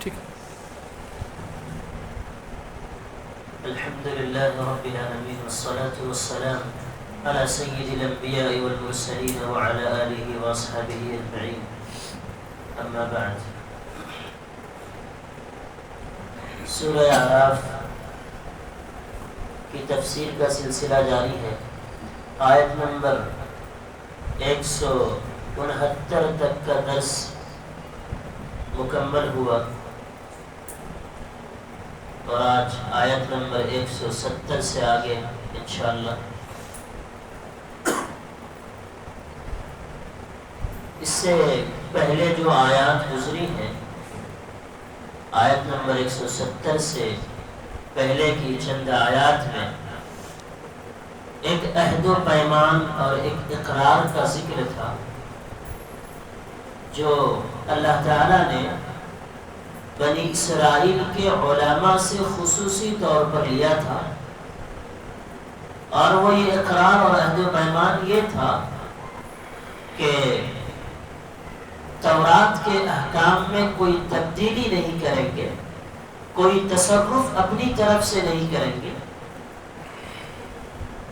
ٹھیک. الحمد لله رب العالمين والصلاة والسلام على سيد الأنبياء والمرسلين وعلى آله وأصحابه أجمعين. أما بعد. سورہ اعراف کی تفسیر کا سلسلہ جاری ہے. آیت نمبر 169 تک کا درس مکمل ہوا اور آج آیت نمبر 170 سے آگے انشاءاللہ. اس سے پہلے جو آیات گزری ہیں، آیت نمبر 170 سے پہلے کی چند آیات میں ایک عہد و پیمان اور ایک اقرار کا ذکر تھا جو اللہ تعالیٰ نے بنی اسرائیل کے علماء سے خصوصی طور پر لیا تھا. اور وہ یہ اقرار اور عہد و پیمان یہ تھا کہ تورات کے احکام میں کوئی تبدیلی نہیں کریں گے، کوئی تصرف اپنی طرف سے نہیں کریں گے،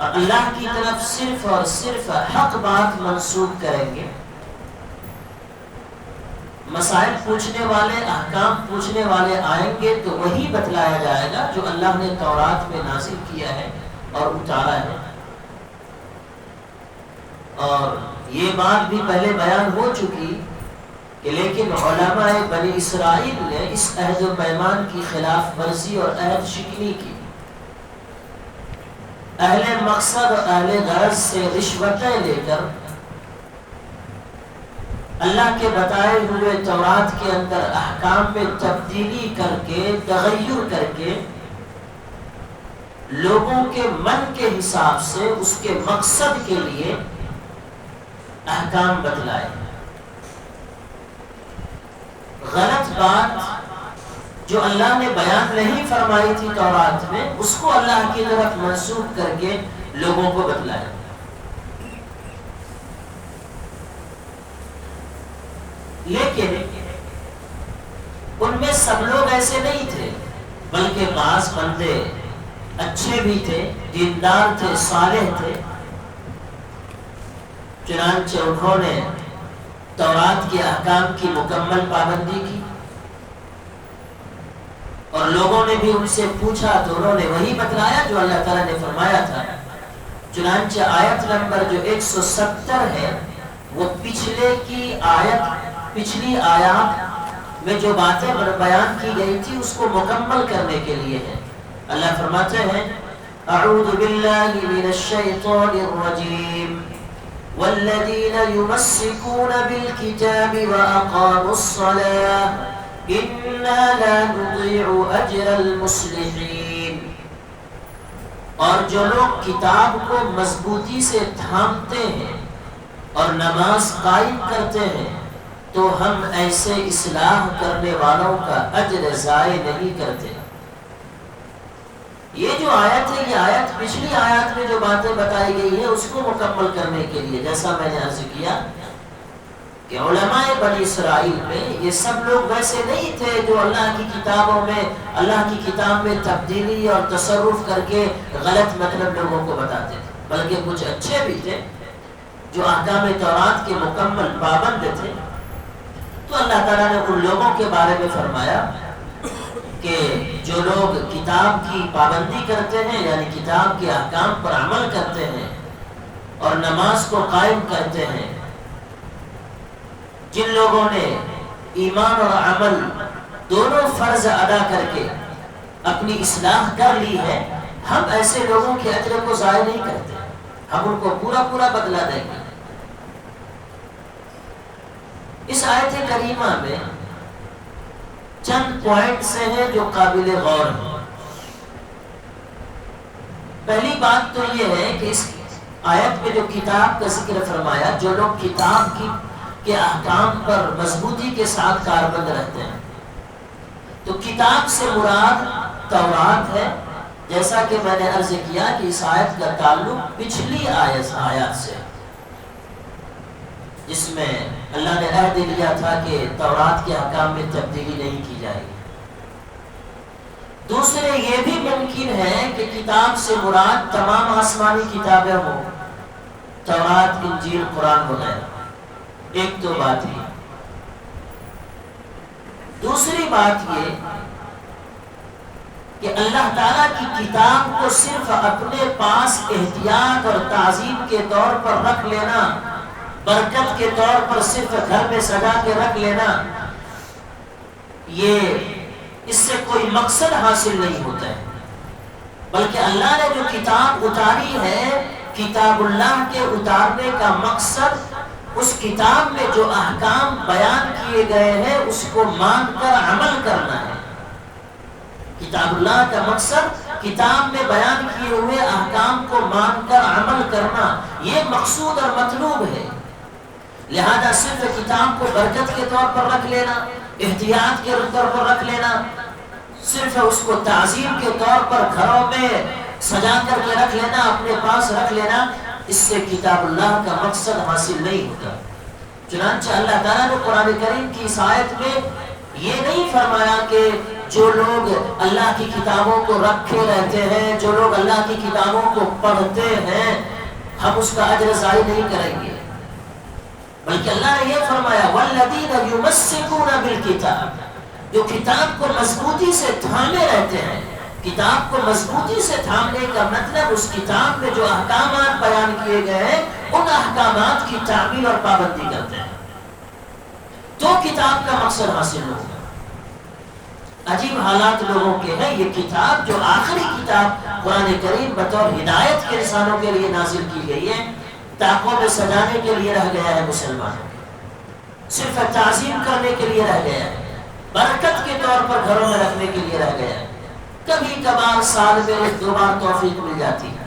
اللہ کی طرف صرف اور صرف حق بات منسوب کریں گے. مسائل پوچھنے والے، احکام پوچھنے والے آئیں گے تو وہی بتلایا جائے گا جو اللہ نے تورات میں نازل کیا ہے اور اتارا ہے. اور یہ بات بھی پہلے بیان ہو چکی کہ لیکن علماء بنی اسرائیل نے اس عہد و پیمان کی خلاف ورزی اور عہد شکنی کی. اہل مقصد اور اہل غرض سے رشوتیں لے کر اللہ کے بتائے ہوئے تورات کے اندر احکام میں تبدیلی کر کے، تغیر کر کے لوگوں کے من کے حساب سے اس کے مقصد کے لیے احکام بتلائے. غلط بات جو اللہ نے بیان نہیں فرمائی تھی تورات میں، اس کو اللہ کی طرف منسوب کر کے لوگوں کو بتلایا. لیکن ان میں سب لوگ ایسے نہیں تھے، بلکہ بعض بندے اچھے بھی تھے، دیندار تھے، صالح تھے. چنانچہ انہوں نے تورات کے احکام کی مکمل پابندی کی اور لوگوں نے بھی ان سے پوچھا تو انہوں نے وہی بتلایا جو اللہ تعالیٰ نے فرمایا تھا. چنانچہ آیت نمبر جو 170 ہے وہ پچھلی آیات میں جو باتیں بیان کی گئی تھی اس کو مکمل کرنے کے لیے ہے. اللہ فرماتے ہیں اعوذ باللہ من الشیطان الرجیم والذین یمسکون بالکتاب واقاموا الصلاة انا لا نضيع اجر المصلحین. اور جو لوگ کتاب کو مضبوطی سے تھامتے ہیں اور نماز قائم کرتے ہیں تو ہم ایسے اصلاح کرنے والوں کا اجر ضائع نہیں کرتے. یہ جو آیت ہے، یہ آیت پچھلی آیات میں جو باتیں بتائی گئی ہیں اس کو مکمل کرنے کے لیے، جیسا میں نے عرض کیا کہ علماء بنی اسرائیل میں یہ سب لوگ ویسے نہیں تھے جو اللہ کی کتابوں میں، اللہ کی کتاب میں تبدیلی اور تصرف کر کے غلط مطلب لوگوں کو بتاتے تھے، بلکہ کچھ اچھے بھی تھے جو احکام تورات کے مکمل پابند تھے. تو اللہ تعالیٰ نے ان لوگوں کے بارے میں فرمایا کہ جو لوگ کتاب کی پابندی کرتے ہیں، یعنی کتاب کے احکام پر عمل کرتے ہیں اور نماز کو قائم کرتے ہیں، جن لوگوں نے ایمان اور عمل دونوں فرض ادا کر کے اپنی اصلاح کر لی ہے، ہم ایسے لوگوں کے اجر کو ضائع نہیں کرتے، ہم ان کو پورا بدلہ دیں گے. اس آیت کریمہ میں چند پوائنٹ سے ہیں جو قابل غور ہیں. پہلی بات تو یہ ہے کہ اس آیت میں جو کتاب کا ذکر فرمایا، جو لوگ کتاب کے احکام پر مضبوطی کے ساتھ کاربند رہتے ہیں، تو کتاب سے مراد تورات ہے. جیسا کہ میں نے عرض کیا کہ اس آیت کا تعلق پچھلی آیات سے، جس میں اللہ نے عہد لیا تھا کہ تورات کے احکام میں تبدیلی نہیں کی جائے گی۔ دوسرے یہ بھی ممکن ہے کہ کتاب سے مراد تمام آسمانی کتابیں ہوں، تورات، انجیل، قرآن وغیرہ۔ ایک تو بات یہ۔ دوسری بات یہ کہ اللہ تعالیٰ کی کتاب کو صرف اپنے پاس احتیاط اور تعظیم کے طور پر رکھ لینا، برکت کے طور پر صرف گھر میں سجا کے رکھ لینا، یہ اس سے کوئی مقصد حاصل نہیں ہوتا ہے، بلکہ اللہ نے جو کتاب اتاری ہے، کتاب اللہ کے اتارنے کا مقصد اس کتاب میں جو احکام بیان کیے گئے ہیں اس کو مان کر عمل کرنا ہے۔ کتاب اللہ کا مقصد کتاب میں بیان کیے ہوئے احکام کو مان کر عمل کرنا، یہ مقصود اور مطلوب ہے۔ لہذا صرف کتاب کو برکت کے طور پر رکھ لینا، احتیاط کے طور پر رکھ لینا، صرف اس کو تعظیم کے طور پر گھروں میں سجا کر کے رکھ لینا، اپنے پاس رکھ لینا، اس سے کتاب اللہ کا مقصد حاصل نہیں ہوتا۔ چنانچہ اللہ تعالیٰ نے قرآن کریم کی اس آیت میں یہ نہیں فرمایا کہ جو لوگ اللہ کی کتابوں کو رکھے رہتے ہیں، جو لوگ اللہ کی کتابوں کو پڑھتے ہیں، ہم اس کا اجر ضائع نہیں کریں گے، بلکہ اللہ نے یہ فرمایا وَالَّذِينَ يُمَسِّكُونَ بِالْكِتَابِ، جو کتاب کو مضبوطی سے تھامے رہتے ہیں۔ کتاب کو مضبوطی سے تھامنے کا مطلب اس کتاب میں جو احکامات بیان کیے گئے ہیں ان احکامات کی تعمیل اور پابندی کرتے ہیں، تو کتاب کا مقصد حاصل ہوگا۔ عجیب حالات لوگوں کے ہیں۔ یہ کتاب جو آخری کتاب قرآن کریم بطور ہدایت کے انسانوں کے لیے نازل کی گئی ہے، طاقوں میں سجانے کے لیے رہ گیا ہے، مسلمانوں صرف تعظیم کرنے کے لیے رہ گیا ہے، برکت کے طور پر گھروں میں رکھنے کے لیے رہ گیا ہے، کبھی کبھار سال میں ایک دو بار توفیق مل جاتی ہے۔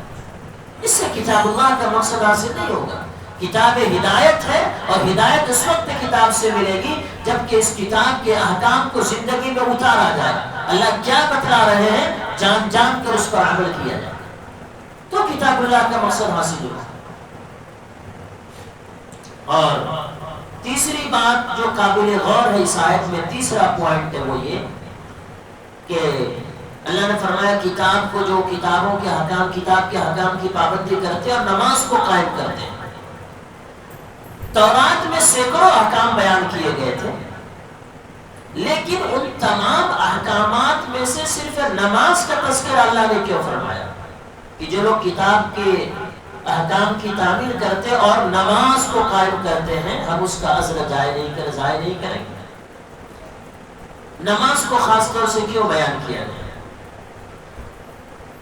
اس سے کتاب اللہ کا مقصد حاصل نہیں ہوگا۔ کتاب ہدایت ہے، اور ہدایت اس وقت کتاب سے ملے گی جبکہ اس کتاب کے احکام کو زندگی میں اتارا جائے، اللہ کیا بتلا رہے ہیں جان جان کر اس پر عمل کیا جائے، تو کتاب اللہ کا مقصد حاصل ہوگا۔ اور تیسری بات جو قابل غور ہے اس آیت میں، تیسرا پوائنٹ ہے وہ یہ کہ اللہ نے فرمایا کتاب کو جو کتابوں کے احکام، کتاب کے احکام کی پابندی کرتے اور نماز کو قائم کرتے ہیں۔ تورات میں سینکڑوں احکام بیان کیے گئے تھے، لیکن ان تمام احکامات میں سے صرف نماز کا تذکرہ اللہ نے کیوں فرمایا کہ جو لوگ کتاب کے احکام کی تعمیل کرتے اور نماز کو قائم کرتے ہیں ہم اس کا اجر ضائع نہیں کریں گے۔ نماز کو خاص طور سے کیوں بیان کیا گیا؟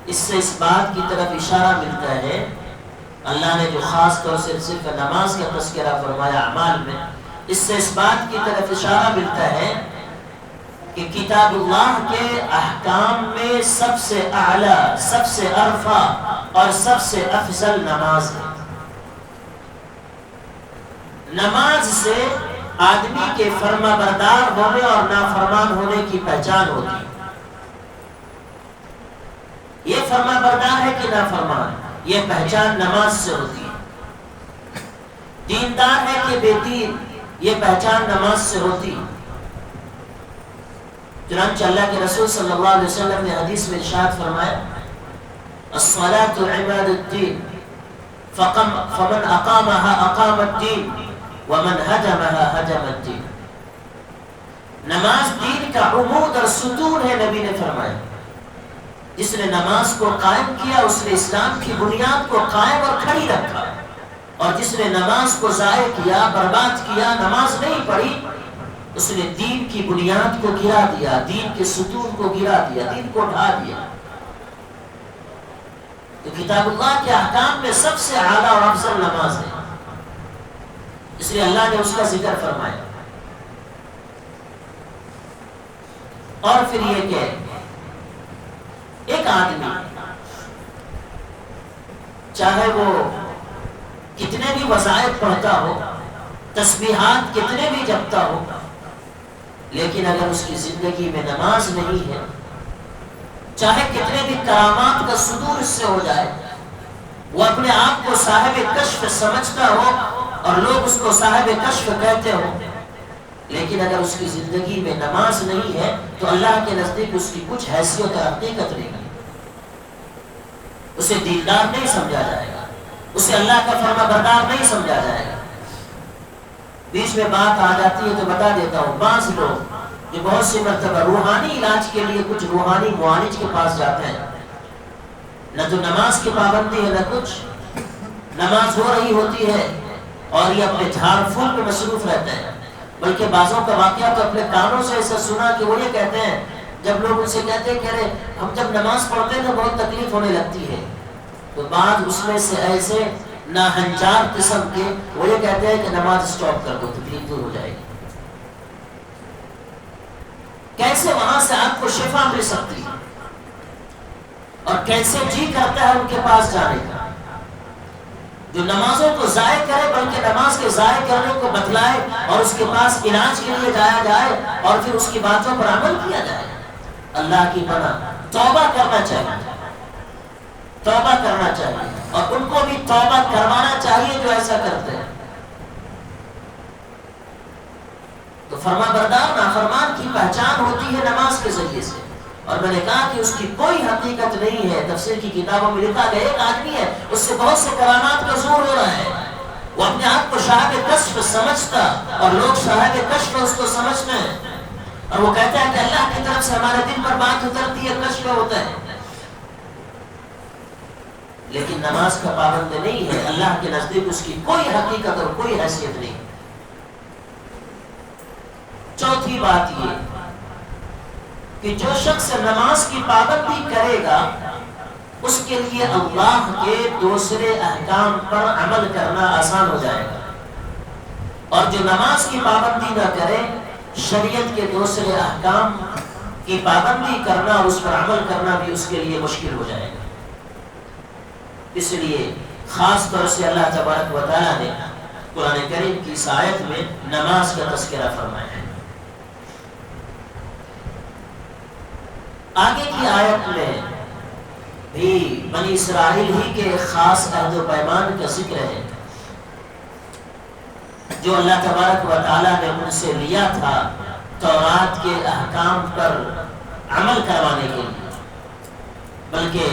اس سے اس بات کی طرف اشارہ ملتا ہے، اللہ نے جو خاص طور سے صرف نماز کا تذکرہ فرمایا اعمال میں، اس سے اس بات کی طرف اشارہ ملتا ہے کہ کتاب اللہ کے احکام میں سب سے اعلیٰ، سب سے ارفع اور سب سے افضل نماز ہے۔ نماز سے آدمی کے فرما بردار ہونے اور نافرمان ہونے کی پہچان ہوتی ہے۔ یہ فرما بردار ہے کہ نافرمان، یہ پہچان نماز سے ہوتی ہے۔ دیندار ہے کہ بے دین، یہ پہچان نماز سے ہوتی ہے۔ چنانچہ اللہ کے رسول صلی اللہ علیہ وسلم نے حدیث میں ارشاد فرمایا الصلاة عماد الدین فمن اقامها اقام الدین ومن هدمها هدم الدین۔ نماز دین کا عمود اور ستون ہے، نبی نے فرمایا جس نے نماز کو قائم کیا اس نے اسلام کی بنیاد کو قائم اور کھڑی رکھا، اور جس نے نماز کو ضائع کیا، برباد کیا، نماز نہیں پڑھی، اس نے دین کی بنیاد کو گرا دیا، دین کے ستون کو گرا دیا، دین کو ڈھا دیا۔ تو کتاب اللہ کے احکام میں سب سے اعلیٰ اور افضل نماز ہے، اس لیے اللہ نے اس کا ذکر فرمایا۔ اور پھر یہ کہ ایک آدمی چاہے وہ کتنے بھی وظائف پڑھتا ہو، تسبیحات کتنے بھی جپتا ہو، لیکن اگر اس کی زندگی میں نماز نہیں ہے، چاہے کتنے بھی کرامات کا صدور اس سے ہو جائے، وہ اپنے آپ کو صاحب کشف سمجھتا ہو، اور لوگ اس کو صاحب کشف کہتے ہوں، لیکن اگر اس کی زندگی میں نماز نہیں ہے تو اللہ کے نزدیک اس کی کچھ حیثیت اور حقیقت نہیں ہے، اسے دیندار نہیں سمجھا جائے گا، اسے اللہ کا فرما بردار نہیں سمجھا جائے گا۔ بیچ میں بات آ جاتی ہے تو بتا دیتا ہوں، بعض لوگ جو بہت سی مرتبہ روحانی علاج کے لیے کچھ روحانی معالج کے پاس جاتے ہیں، نہ تو نماز کی پابندی ہے نہ کچھ، نماز ہو رہی ہوتی ہے اور یہ اپنے جھاڑ پھول میں مصروف رہتے ہیں، بلکہ بعضوں کا واقعہ تو اپنے کانوں سے ایسا سنا کہ وہ یہ کہتے ہیں، جب لوگ ان سے کہتے ہیں کہ ارے ہم جب نماز پڑھتے ہیں تو بہت تکلیف ہونے لگتی ہے، تو بعض اس میں سے ایسے ناہنجار قسم کے وہ یہ کہتے ہیں کہ نماز سٹاپ کر دو، تکلیف دور ہو جائے گی۔ کیسے وہاں سے آپ کو شفا مل سکتی ہے اور کیسے جی کرتا ہے ان کے پاس جانے کا، جو نمازوں کو ضائع کرے بلکہ نماز کے ضائع کرنے کو بتلائے اور اس کے پاس علاج کے لیے جایا جائے اور پھر اس کی باتوں پر عمل کیا جائے۔ اللہ کی پناہ، توبہ کرنا چاہیے، توبہ کرنا چاہیے، اور ان کو بھی توبہ کروانا چاہیے جو ایسا کرتے ہیں۔ تو فرما بردار نافرمان کی پہچان ہوتی ہے نماز کے ذریعے سے، اور میں نے کہا کہ اس کی کوئی حقیقت نہیں ہے۔ تفسیر کی کتابوں میں لکھا گیا ایک آدمی ہے، اس سے بہت سے کرامات کا ظہور ہو رہا ہے، وہ اپنے آپ کو صاحب کشف سمجھتا اور لوگ صاحب کشف اس کو سمجھتے ہیں، اور وہ کہتا ہے کہ اللہ کی طرف سے ہمارے دل پر بات اترتی ہے، کشف ہوتا ہے، لیکن نماز کا پابند نہیں ہے، اللہ کے نزدیک اس کی کوئی حقیقت اور کوئی حیثیت نہیں۔ چوتھی بات یہ کہ جو شخص نماز کی پابندی کرے گا اس کے لیے اللہ کے دوسرے احکام پر عمل کرنا آسان ہو جائے گا، اور جو نماز کی پابندی نہ کرے شریعت کے دوسرے احکام کی پابندی کرنا اور اس پر عمل کرنا بھی اس کے لیے مشکل ہو جائے گا۔ اس لیے خاص طور سے اللہ تبارک و تعالیٰ نے قرآن کریم کی اس آیت میں نماز کا تذکرہ فرمایا ہے۔ آگے کی آیت میں بھی بنی اسرائیل ہی کے خاص عہد و پیمان کا ذکر ہے جو اللہ تبارک و تعالیٰ نے ان سے لیا تھا تورات کے احکام پر عمل کروانے کے لیے، بلکہ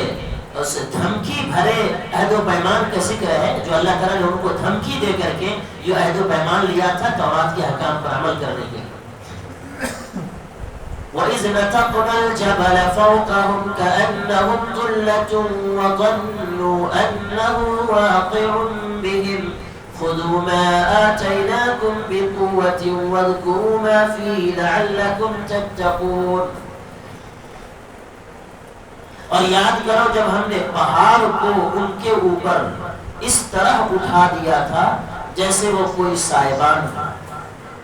اس دھمکی بھرے عہد و پیمان کا ذکر ہے جو اللہ تعالیٰ نے ان کو دھمکی دے کر کے یہ عہد و پیمان لیا تھا تورات کے احکام پر عمل کرنے کے لیے۔ وَإِذْ نَتَقْنَا الْجَبَلَ فَوْقَهُمْ كَأَنَّهُمْ ظُلَّةٌ وَظَنُّوا أَنَّهُ وَاقِعٌ بِهِمْ خُذُوا مَا آتَيْنَاكُمْ بِقُوَّةٍ وَاذْكُرُوا مَا فِيهِ لَعَلَّكُمْ تَتَّقُونَ۔ اور یاد کرو جب ہم نے پہاڑ کو ان کے اوپر اس طرح اٹھا دیا تھا جیسے وہ کوئی سائبان تھا،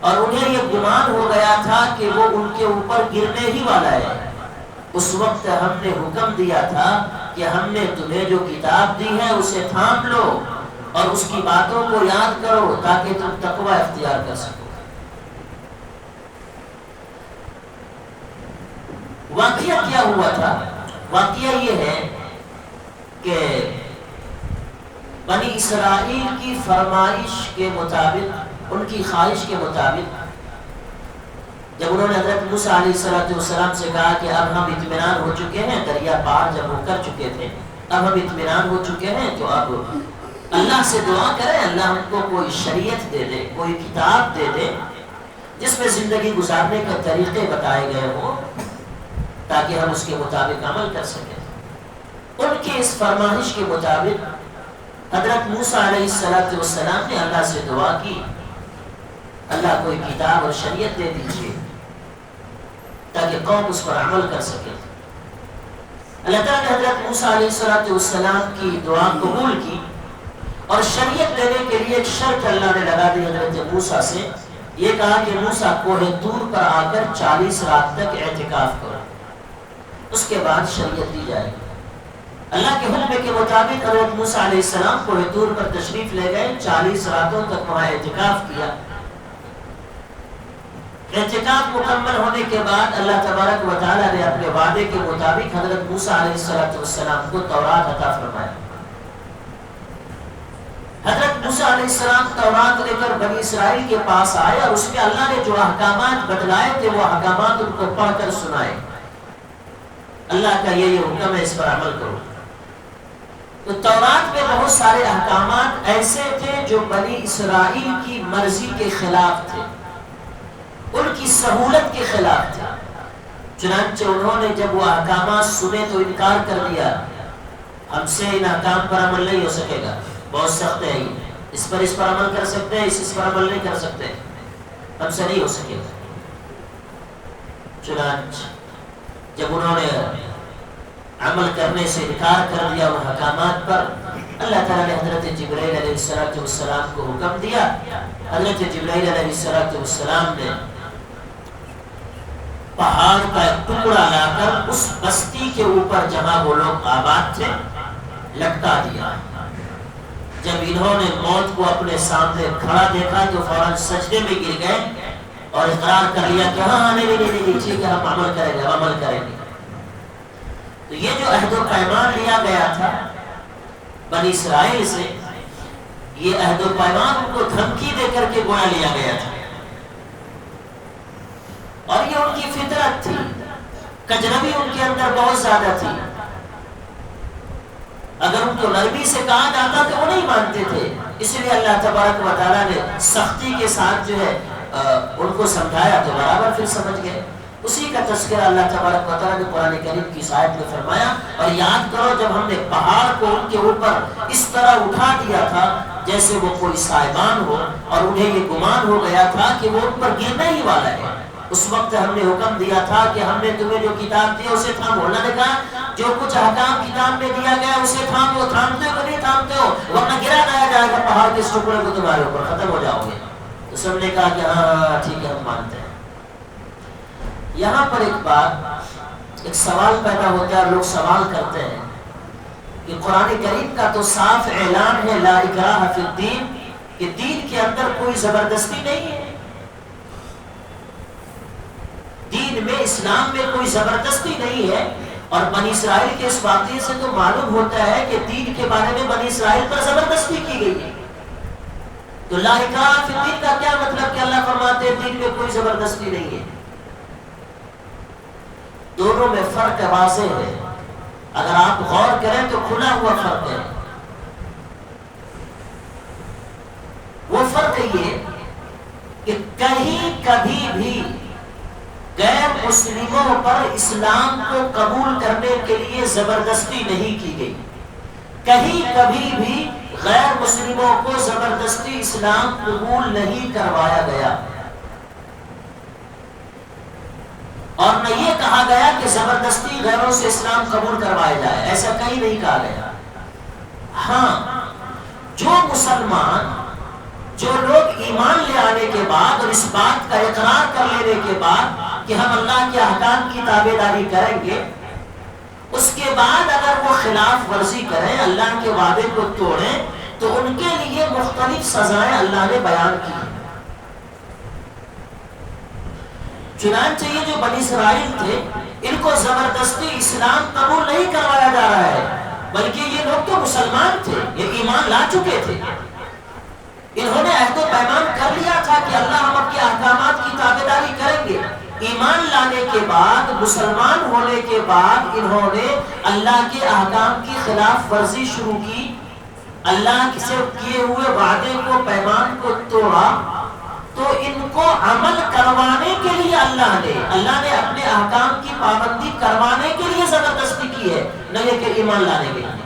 اور انہیں یہ گمان ہو گیا تھا کہ وہ ان کے اوپر گرنے ہی والا ہے۔ اس وقت ہم نے حکم دیا تھا کہ ہم نے تمہیں جو کتاب دی ہے اسے تھام لو اور اس کی باتوں کو یاد کرو تاکہ تم تقوی اختیار کر سکو۔ واقعہ کیا ہوا تھا؟ واقعہ یہ ہے کہ بنی اسرائیل کی فرمائش کے مطابق، ان کی خواہش کے مطابق، جب انہوں نے حضرت موسیٰ علیہ السلام سے کہا کہ اب ہم اطمینان ہو چکے ہیں، دریا پار جب وہ کر چکے تھے، اب ہم اطمینان ہو چکے ہیں تو اب اللہ سے دعا کریں اللہ ہم کو کوئی شریعت دے دے، کوئی کتاب دے دے جس میں زندگی گزارنے کے طریقے بتائے گئے ہوں تاکہ ہم اس کے مطابق عمل کر سکیں۔ ان کی اس فرمائش کے مطابق حضرت موسیٰ علیہ السلام نے اللہ سے دعا کی، اللہ کوئی کتاب اور شریعت دے دیجیے تاکہ قوم اس پر عمل کر سکے۔ اللہ تعالیٰ نے حضرت موسیٰ علیہ السلام کی دعا قبول کی اور شریعت دینے کے لیے ایک شرط اللہ نے لگا دی حضرت موسیٰ سے، یہ کہا کہ موسیٰ کوہ طور پر آ کر 40 رات تک اعتکاف کرو، اس کے بعد شریعت دی جائے گی۔ اللہ کے حکم کے مطابق حضرت موسیٰ علیہ السلام کوہ طور پر تشریف لے گئے، 40 راتوں تک وہاں اعتکاف کیا۔ اعتکاف مکمل ہونے کے بعد اللہ تبارک و تعالیٰ نے اپنے وعدے کے مطابق حضرت موسیٰ علیہ السلام کو تورات عطا فرمایا۔ حضرت موسیٰ علیہ السلام تورات لے کر بنی اسرائیل کے پاس آئے اور اس میں اللہ نے جو احکامات بتلائے تھے وہ احکامات ان کو پڑھ کر سنائے. اللہ کا یہ حکم ہے، اس پر عمل کرو. تو تورات میں بہت سارے احکامات ایسے تھے جو بنی اسرائیل کی مرضی کے خلاف تھے، ان کی سہولت کے خلاف تھے. چنانچہ انہوں نے جب وہ احکامات سنے تو انکار کر دیا. ہم سے ان احکام پر عمل نہیں ہو سکے گا، بہت سخت ہے، اس پر عمل کر سکتے ہیں، اس پر عمل نہیں کر سکتے، ہم سے نہیں ہو سکے گا. چنانچہ جب انہوں نے عمل کرنے سے انکار کر دیا ان احکامات پر، اللہ تعالیٰ نے حضرت جبرائیل علیہ السلام کو حکم دیا. حضرت جبرائیل علیہ السلام نے پہاڑ کا ایک ٹکڑا لا کر اس بستی کے اوپر جہاں وہ لوگ آباد تھے لٹکا دیا. جب انہوں نے موت کو اپنے سامنے کھڑا دیکھا تو فوراً سجدے میں گر گئے اور اقرار کر لیا کہ ہاں نہیں ٹھیک ہے، ہم عمل کریں گے. تو یہ جو عہد و پیمان لیا گیا تھا بنی اسرائیل سے، یہ عہد و پیمان ان کو دھمکی دے کر کے گویا لیا گیا تھا، اور یہ ان کی فطرت تھی. کجروی ان کے اندر بہت زیادہ تھی. اگر ان کو نرمی سے کہا جاتا تو وہ نہیں مانتے تھے. اس لیے اللہ تبارک و تعالیٰ نے سختی کے ساتھ جو ہے ان کو سمجھایا تو برابر پھر سمجھ گئے. اسی کا تذکرہ اللہ تبارک و تعالیٰ نے قرآن کریم کی آیت میں فرمایا. اور یاد کرو جب ہم نے پہاڑ کو ان کے اوپر اس طرح اٹھا دیا تھا جیسے وہ کوئی سائبان ہو، اور انہیں یہ گمان ہو گیا تھا کہ وہ ان پر گرنے ہی والا ہے. اس وقت ہم نے حکم دیا تھا کہ ہم نے تمہیں جو کتاب دی اسے تھامو. اللہ نے کہا جو کچھ احکام کتاب میں دیا گیا اسے تھامو. تھامتے ہو کہ نہیں تھامتے ہو، ورنہ گرا دیا جائے گا پہاڑ کے ٹکڑے کو تمہارے اوپر، ختم ہو جاؤ گے. تو سب نے کہا کہ ہاں ٹھیک ہے ہم مانتے ہیں. یہاں پر ایک بات، ایک سوال پیدا ہوتا ہے اور لوگ سوال کرتے ہیں کہ قرآن کریم کا تو صاف اعلان ہے لا اکراہ فی الدین، کہ دین کے اندر کوئی زبردستی نہیں ہے. دین میں، اسلام میں کوئی زبردستی نہیں ہے. اور بنی اسرائیل کے اس واقعے سے تو معلوم ہوتا ہے کہ دین کے بارے میں بنی اسرائیل پر زبردستی کی گئی ہے. تو لا اکراہ فی الدین کا کیا مطلب کہ اللہ فرماتے ہیں دین میں کوئی زبردستی نہیں ہے. دونوں میں فرق واضح ہے. اگر آپ غور کریں تو کھلا ہوا فرق ہے. وہ فرق یہ کہ کہیں کبھی بھی غیر مسلموں پر اسلام کو قبول کرنے کے لیے زبردستی نہیں کی گئی. کہیں کبھی بھی غیر مسلموں کو زبردستی اسلام قبول نہیں کروایا گیا. اور نہ یہ کہا گیا کہ زبردستی غیروں سے اسلام قبول کروایا جائے، ایسا کہیں نہیں کہا گیا. ہاں، جو مسلمان، جو لوگ ایمان لے آنے کے بعد اور اس بات کا اقرار کر لینے کے بعد کہ ہم اللہ کے احکام کی تابعداری کریں گے، اس کے بعد اگر وہ خلاف ورزی کریں، اللہ کے وعدے کو توڑیں، تو ان کے لیے مختلف سزائیں اللہ نے بیان کی. چنانچہ یہ جو بنی اسرائیل تھے ان کو زبردستی اسلام قبول نہیں کروایا جا رہا ہے، بلکہ یہ لوگ تو مسلمان تھے، یہ ایمان لا چکے تھے. انہوں نے عہد و پیمان کر لیا تھا کہ اللہ ہم اپنے احکامات کی تابعداری کریں گے. ایمان لانے کے بعد، مسلمان ہونے کے بعد انہوں نے اللہ کے احکام کی خلاف ورزی شروع کی، اللہ سے کیے ہوئے وعدے کو، پیمان کو توڑا. تو ان کو عمل کروانے کے لیے اللہ نے اپنے احکام کی پابندی کروانے کے لیے زبردستی کی ہے، نہ یہ کہ ایمان لانے کے لیے.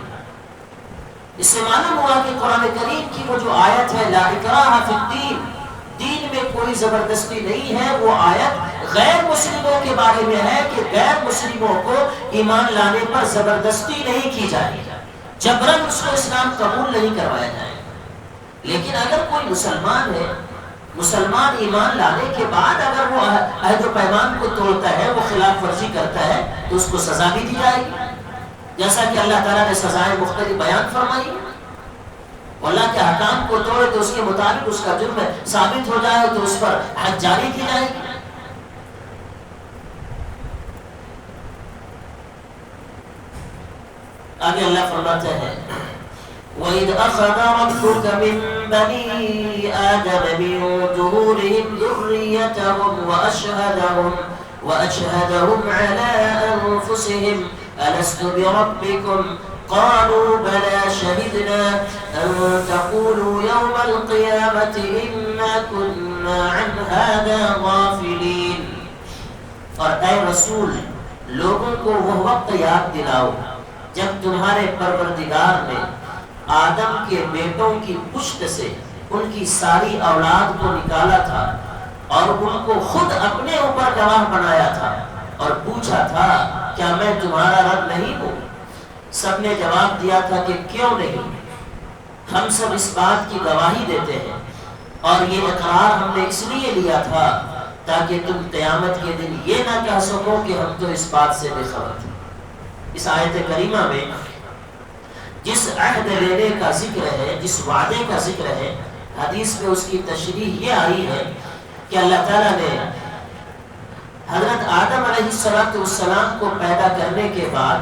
اس سے معلوم ہوا کہ قرآن کریم کی وہ جو آیت ہے لا اکراہ فی الدین، دین میں کوئی زبردستی نہیں ہے، وہ آیت غیر مسلموں کے بارے میں ہے کہ غیر مسلموں کو ایمان لانے پر زبردستی نہیں کی جائے، جبراً اس کو اسلام قبول نہیں کروایا جائے. لیکن اگر کوئی مسلمان ہے، مسلمان ایمان لانے کے بعد اگر وہ عہد و پیمان کو توڑتا ہے، وہ خلاف ورزی کرتا ہے، تو اس کو سزا بھی دی جائے گی، جیسا کہ اللہ تعالیٰ نے سزائیں مختلف بیان فرمائی. اللہ کے احکام کو توڑے تو اس کے مطابق اس کا جرم ثابت ہو جائے تو اس پر حد جاری کی جائے گی. آگے اللہ فرماتے ہیں وَإِذْ أَخَذَ رَبُّكَ مِن بني آدم من ظهورهم ذريتهم وأشهدهم على أنفسهم ألست بربكم قالوا بلى شهدنا أن تقولوا يوم القيامة إنا كنا عن هذا غافلين. اور اے رسول لوگوں کو وہ وقت یاد دلاؤ جب تمہارے پروردگار نے آدم کے بیٹوں کی پشت سے ان کی ساری اولاد کو نکالا تھا اور ان کو خود اپنے اوپر گواہ بنایا تھا اور پوچھا تھا کیا میں تمہارا رب نہیں ہوں؟ سب نے جواب دیا تھا کہ کیوں نہیں، ہم سب اس بات کی گواہی دیتے ہیں اور یہ اقرار ہم نے اس لیے لیا تھا تاکہ تم قیامت کے دن یہ نہ کہہ سکو کہ ہم تو اس بات سے بے خبر تھے۔ اس آیت کریمہ میں جس عہد لینے کا ذکر ہے، جس وعدے کا ذکر ہے، حدیث میں اس کی تشریح یہ آئی ہے کہ اللہ تعالیٰ نے حضرت آدم علیہ السلام کو پیدا کرنے کے بعد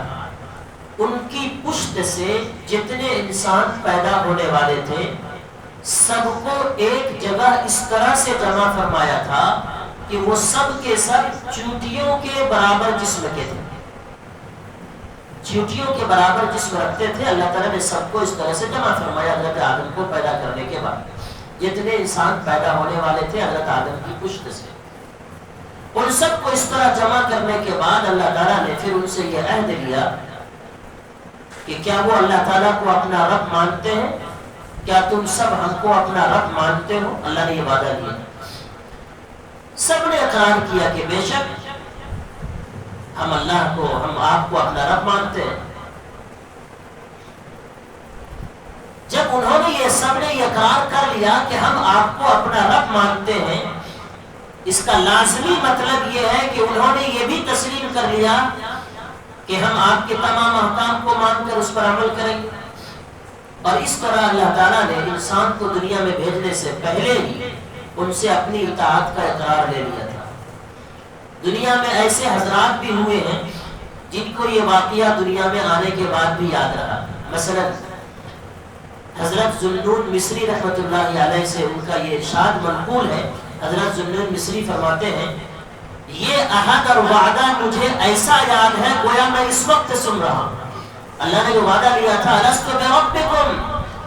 ان کی پشت سے جتنے انسان پیدا ہونے والے تھے سب کو ایک جگہ اس طرح سے جمع فرمایا تھا کہ وہ سب کے سب چونٹیوں کے برابر جسم کے تھے، چونٹیوں کے برابر جسم رکھتے تھے۔ اللہ تعالیٰ نے سب کو اس طرح سے جمع فرمایا حضرت آدم کو پیدا کرنے کے بعد، جتنے انسان پیدا ہونے والے تھے حضرت آدم کی پشت سے، ان سب کو اس طرح جمع کرنے کے بعد اللہ تعالیٰ نے پھر ان سے یہ عہد لیا کہ کیا وہ اللہ تعالیٰ کو اپنا رب مانتے ہیں؟ کیا تم سب ہم کو اپنا رب مانتے ہو؟ اللہ نے یہ وعدہ لیا، سب نے اقرار کیا کہ بے شک ہم اللہ کو، ہم آپ کو اپنا رب مانتے ہیں۔ جب انہوں نے یہ سب نے یہ اقرار کر لیا کہ ہم آپ کو اپنا رب مانتے ہیں، اس کا لازمی مطلب یہ ہے کہ انہوں نے یہ بھی تسلیم کر لیا کہ ہم آپ کے تمام احکام کو مان کر اس پر عمل کریں گے۔ اور اس طرح اللہ تعالیٰ نے انسان کو دنیا میں بھیجنے سے پہلے ہی ان سے اپنی اطاعت کا اقرار لے لیا تھا۔ دنیا میں ایسے حضرات بھی ہوئے ہیں جن کو یہ واقعہ دنیا میں آنے کے بعد بھی یاد رہا۔ مثلا حضرت ذوالنون مصری رحمۃ اللہ علیہ سے ان کا یہ ارشاد منقول ہے، حضرت ذوالنون مصری فرماتے ہیں یہ عہد اور وعدہ مجھے ایسا یاد ہے گویا میں اس وقت سن رہا ہوں۔ اللہ نے جو وعدہ لیا تھا الست بربکم،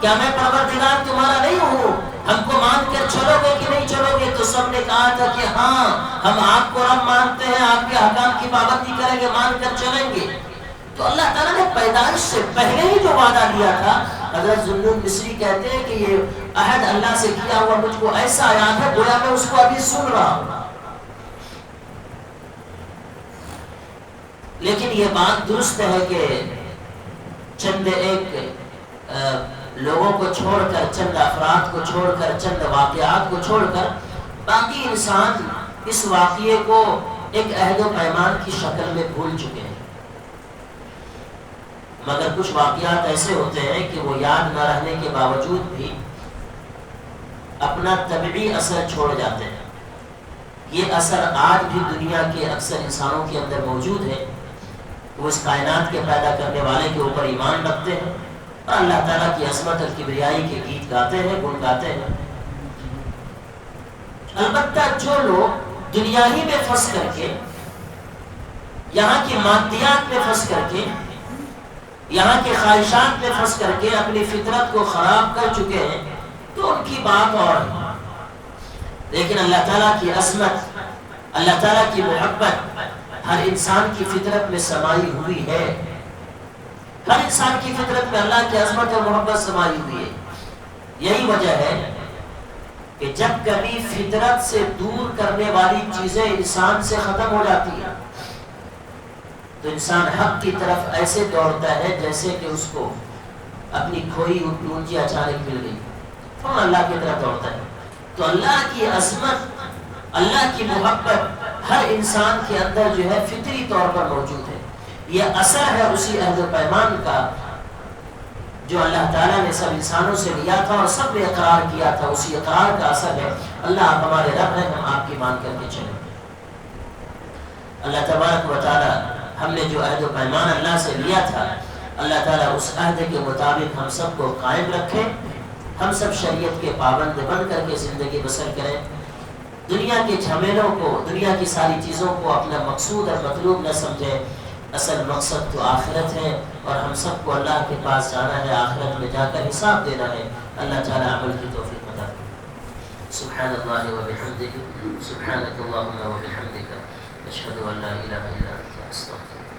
کیا میں پروردگار تمہارا نہیں ہوں؟ ہم کو مان کر چلو گے کہ نہیں چلو گے؟ تو سب نے کہا تھا کہ ہاں ہم آپ کو رب مانتے ہیں، آپ کے احکام کی پابندی کریں گے، مان کر چلیں گے۔ تو اللہ تعالیٰ نے پیدائش سے پہلے ہی جو وعدہ لیا تھا، حضرت ذوالنون مصری کہتے ہیں کہ یہ عہد اللہ سے کیا ہوا مجھ کو ایسا یاد ہے گویا میں اس کو ابھی سن رہا ہوں۔ لیکن یہ بات درست ہے کہ چند ایک لوگوں کو چھوڑ کر، چند افراد کو چھوڑ کر، چند واقعات کو چھوڑ کر باقی انسان اس واقعے کو ایک عہد و پیمان کی شکل میں بھول چکے ہیں، مگر کچھ واقعات ایسے ہوتے ہیں کہ وہ یاد نہ رہنے کے باوجود بھی اپنا طبعی اثر چھوڑ جاتے ہیں۔ یہ اثر آج بھی دنیا کے اکثر انسانوں کے اندر موجود ہے، وہ اس کائنات کے پیدا کرنے والے کے اوپر ایمان رکھتے ہیں اور اللہ تعالیٰ کی عظمت اور کبریائی کے گیت گاتے ہیں، گن گاتے ہیں۔ البتہ جو لوگ دنیا ہی میں پھنس کر کے، یہاں کی مادیات میں پھنس کر کے، یہاں کے خواہشات میں پھنس کر کے اپنی فطرت کو خراب کر چکے ہیں تو ان کی بات اور ہے، لیکن اللہ تعالیٰ کی عظمت، اللہ تعالیٰ کی محبت ہر انسان کی فطرت میں سمائی ہوئی ہے۔ ہر انسان کی فطرت میں اللہ کی عظمت اور محبت سمائی ہوئی ہے۔ یہی وجہ ہے کہ جب کبھی فطرت سے دور کرنے والی چیزیں انسان سے ختم ہو جاتی ہیں تو انسان حق کی طرف ایسے دوڑتا ہے جیسے کہ اس کو اپنی کھوئی اونچی اچانک مل گئی، فوراً اللہ کی طرف دوڑتا ہے۔ تو اللہ کی عظمت، اللہ کی محبت ہر انسان کے اندر جو ہے فطری طور پر موجود ہے۔ یہ اثر ہے اسی عہد و پیمان کا جو اللہ تعالیٰ نے سب انسانوں سے لیا تھا اور سب نے اقرار کیا تھا، اسی اقرار کا اثر ہے۔ اللہ آپ ہمارے رب ہیں، ہم آپ کی مان کر کے چلیں۔ اللہ تبارک و تعالیٰ ہم نے جو عہد و پیمان اللہ سے لیا تھا، اللہ تعالیٰ اس عہد کے مطابق ہم سب کو قائم رکھے، ہم سب شریعت کے پابند بن کر کے زندگی بسر کریں، دنیا کے جھمیلوں کو، دنیا کی ساری چیزوں کو اپنا مقصود اور مطلوب نہ سمجھیں، اصل مقصد تو آخرت ہے، اور ہم سب کو اللہ کے پاس جانا ہے، آخرت میں جا کر حساب دینا ہے۔ اللہ تعالیٰ عمل کی توفیق عطا کرے۔ سبحان اللہ و بحمدہ، سبحانک اللہم و بحمدک، اشہد ان لا الہ الا انت، استغفرک۔